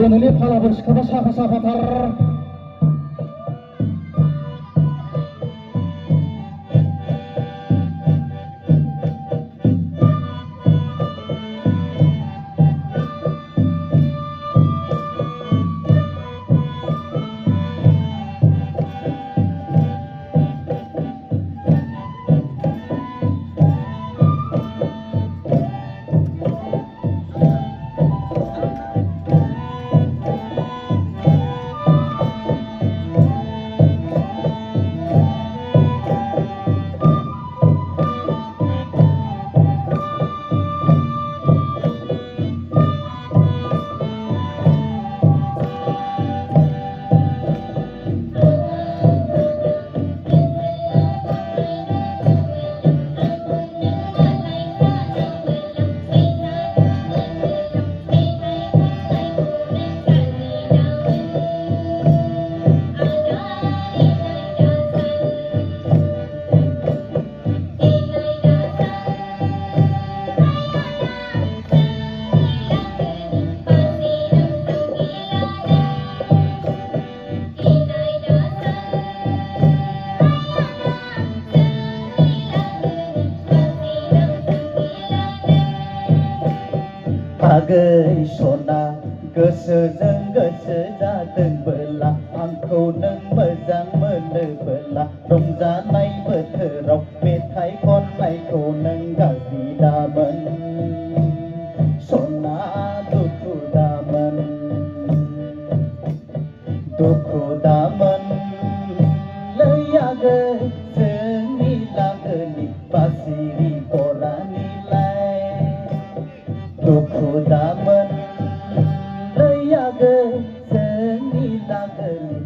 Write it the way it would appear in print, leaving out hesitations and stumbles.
दिनैनि फालाफोर सिख्लाफ्रा साफा साफाथार आगै सना गोसोजों गोसो जादोंबोला आंखौ नों मोजां मोनोबोला रंजानाय बोथोराव मेथाइ खननायखौ नों गाज्रि दामोन सना दुखु दामोन लै आगै जोंनि लागोनि बासिरि गरानिलाय दुखु दामोन लै आगै जोंनि लागोनि